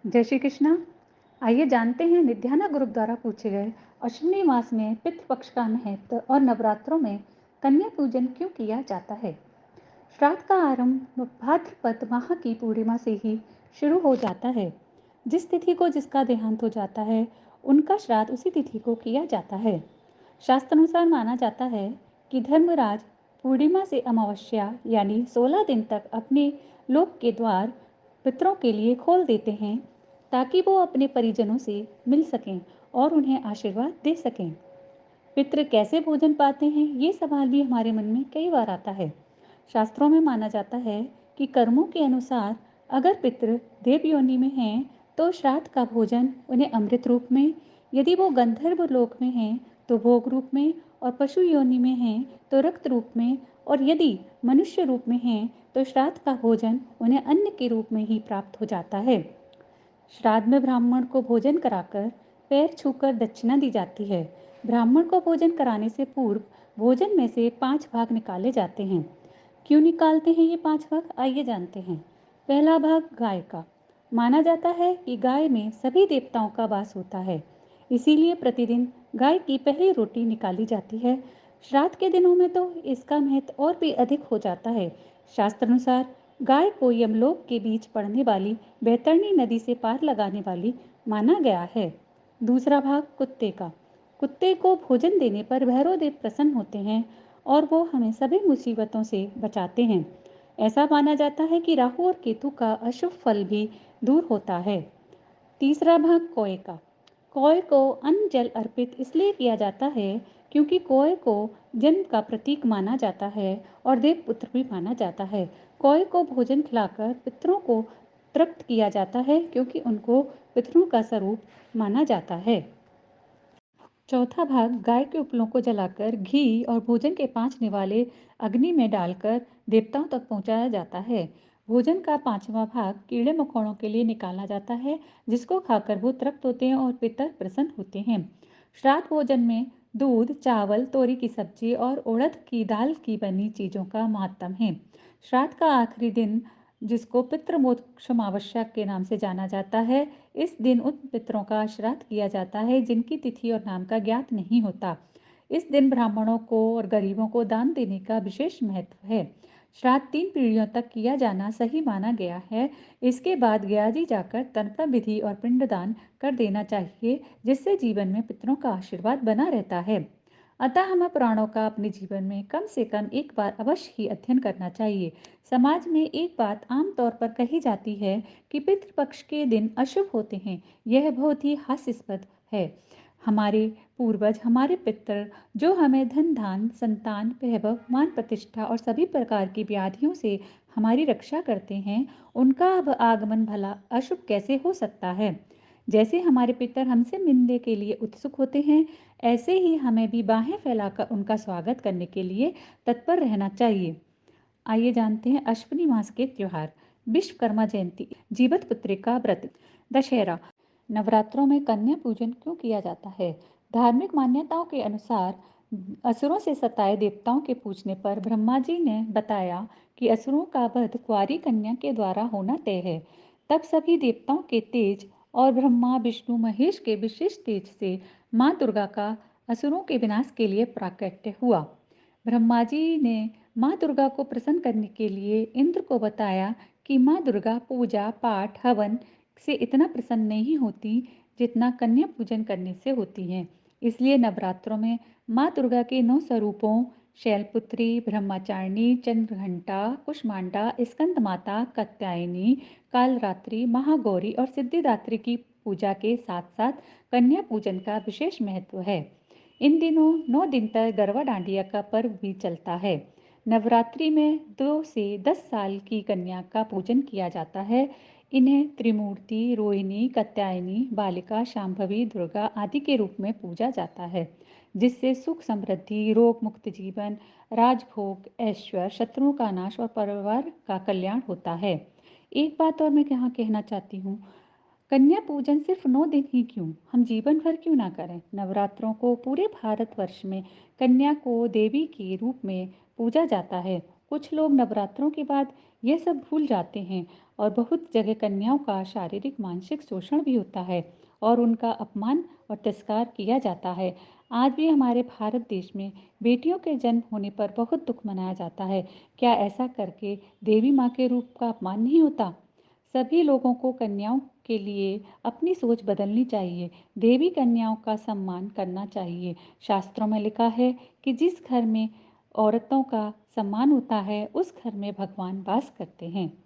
जय श्री कृष्णा। आइए जानते हैं निध्याना ग्रुप द्वारा पूछे गए अश्विनी मास में पितृ पक्ष का महत्व और नवरात्रों में कन्या पूजन क्यों किया जाता है। श्राद्ध का आरंभ भाद्रपद माह की पूर्णिमा से ही शुरू हो जाता है। जिस तिथि को जिसका देहांत हो जाता है उनका श्राद्ध उसी तिथि को किया जाता है। शास्त्रानुसार माना जाता है कि धर्मराज पूर्णिमा से अमावस्या यानी 16 दिन तक अपने लोक के द्वार पितरों के लिए खोल देते हैं ताकि वो अपने परिजनों से मिल सकें और उन्हें आशीर्वाद दे सकें। पितृ कैसे भोजन पाते हैं, ये सवाल भी हमारे मन में कई बार आता है। शास्त्रों में माना जाता है कि कर्मों के अनुसार अगर पितृ देव योनि में हैं तो श्राद्ध का भोजन उन्हें अमृत रूप में, यदि वो गंधर्व लोक में हैं तो भोग रूप में, और पशु योनि में हैं तो रक्त रूप में, और यदि मनुष्य रूप में हैं तो श्राद्ध का भोजन उन्हें अन्न के रूप में ही प्राप्त हो जाता है। श्राद्ध में ब्राह्मण को भोजन कराकर पैर छूकर दक्षिणा दी जाती है। ब्राह्मण को भोजन कराने से पूर्व भोजन में से 5 भाग निकाले जाते हैं। क्यों निकालते हैं ये 5 भाग, आइए जानते हैं। पहला भाग गाय का। माना जाता है कि गाय में सभी देवताओं का वास होता है, इसीलिए प्रतिदिन गाय की पहली रोटी निकाली जाती है। श्राद्ध के दिनों में तो इसका महत्व और भी अधिक हो जाता है। शास्त्रानुसार गाय को यमलोक के बीच पड़ने वाली बैतरणी नदी से पार लगाने वाली माना गया है। दूसरा भाग कुत्ते का। कुत्ते को भोजन देने पर भैरव देव प्रसन्न होते हैं और वो हमें सभी मुसीबतों से बचाते हैं। ऐसा माना जाता है कि राहु और केतु का अशुभ फल भी दूर होता है। तीसरा भाग कौए का। कौए को अन्न जल अर्पित इसलिए किया जाता है क्योंकि कौए को जन्म का प्रतीक माना जाता है और देवपुत्र भी माना जाता है। कौए को भोजन खिलाकर पितरों को तृप्त किया जाता है क्योंकि उनको पितरों का स्वरूप माना जाता है। चौथा भाग गाय के उपलों को जलाकर घी और भोजन के 5 निवाले अग्नि में डालकर देवताओं तक पहुंचाया जाता है। भोजन का 5वां भाग कीड़े मकोड़ों के लिए निकाला जाता है, जिसको खाकर वो तृप्त होते हैं और पितर प्रसन्न होते हैं। श्राद्ध भोजन में दूध, चावल, तोरी की सब्जी और उड़द की दाल की बनी चीज़ों का महत्व है। श्राद्ध का आखिरी दिन, जिसको पितृमोक्ष अमावस्या के नाम से जाना जाता है, इस दिन उन पितरों का श्राद्ध किया जाता है जिनकी तिथि और नाम का ज्ञात नहीं होता। इस दिन ब्राह्मणों को और गरीबों को दान देने का विशेष महत्व है। श्राद्ध 3 पीढ़ियों तक किया जाना सही माना गया है। इसके बाद गयाजी जाकर तर्पण विधि और पिंडदान कर देना चाहिए, जिससे जीवन में पितरों का आशीर्वाद बना रहता है। अतः हमें पुराणों का अपने जीवन में कम से कम एक बार अवश्य ही अध्ययन करना चाहिए। समाज में एक बात आम तौर पर कही जाती है कि पितृपक्ष के दिन अशुभ होते हैं। यह बहुत ही हास्यास्पद है। हमारे पूर्वज, हमारे पितर, जो हमें धन धान, संतान, वैभव, मान प्रतिष्ठा और सभी प्रकार की व्याधियों से हमारी रक्षा करते हैं, उनका अब आगमन भला अशुभ कैसे हो सकता है। जैसे हमारे पितर हमसे मिलने के लिए उत्सुक होते हैं, ऐसे ही हमें भी बाहें फैलाकर उनका स्वागत करने के लिए तत्पर रहना चाहिए। आइए जानते हैं अश्विनी मास के त्योहार। विश्वकर्मा जयंती, जीवित पुत्री का व्रत, दशहरा। नवरात्रों में कन्या पूजन क्यों किया जाता है। धार्मिक मान्यताओं के अनुसार असुरों से सताए देवताओं के पूछने पर ब्रह्मा जी ने बताया कि असुरों का वध कुंवारी कन्या के द्वारा होना तय है। तब सभी देवताओं के तेज और ब्रह्मा विष्णु महेश के विशेष तेज से माँ दुर्गा का असुरों के विनाश के लिए प्राकट्य हुआ। ब्रह्मा जी ने माँ दुर्गा को प्रसन्न करने के लिए इंद्र को बताया कि माँ दुर्गा पूजा पाठ हवन से इतना प्रसन्न नहीं होती जितना कन्या पूजन करने से होती हैं। इसलिए नवरात्रों में माँ दुर्गा के 9 स्वरूपों शैलपुत्री, ब्रह्मचारिणी, चंद्रघंटा, कुष्मांडा, स्कंद माता, कात्यायनी, कालरात्रि, महागौरी और सिद्धिदात्री की पूजा के साथ साथ कन्या पूजन का विशेष महत्व है। इन दिनों 9 दिन तक गरबा डांडिया का पर्व भी चलता है। नवरात्रि में 2 से 10 साल की कन्या का पूजन किया जाता है। इन्हें त्रिमूर्ति, रोहिणी, कात्यायनी, बालिका, शांभवी, दुर्गा आदि के रूप में पूजा जाता है, जिससे सुख समृद्धि, रोग मुक्त जीवन, राजभोग, ऐश्वर्य, शत्रुओं का नाश और परिवार का कल्याण होता है। एक बात और मैं यहाँ कहना चाहती हूँ, कन्या पूजन सिर्फ 9 दिन ही क्यों, हम जीवन भर क्यों ना करें। नवरात्रों को पूरे भारतवर्ष में कन्या को देवी के रूप में पूजा जाता है। कुछ लोग नवरात्रों के बाद यह सब भूल जाते हैं और बहुत जगह कन्याओं का शारीरिक मानसिक शोषण भी होता है और उनका अपमान और तिरस्कार किया जाता है। आज भी हमारे भारत देश में बेटियों के जन्म होने पर बहुत दुख मनाया जाता है। क्या ऐसा करके देवी माँ के रूप का अपमान नहीं होता? सभी लोगों को कन्याओं के लिए अपनी सोच बदलनी चाहिए। देवी कन्याओं का सम्मान करना चाहिए। शास्त्रों में लिखा है कि जिस घर में औरतों का सम्मान होता है उस घर में भगवान वास करते हैं।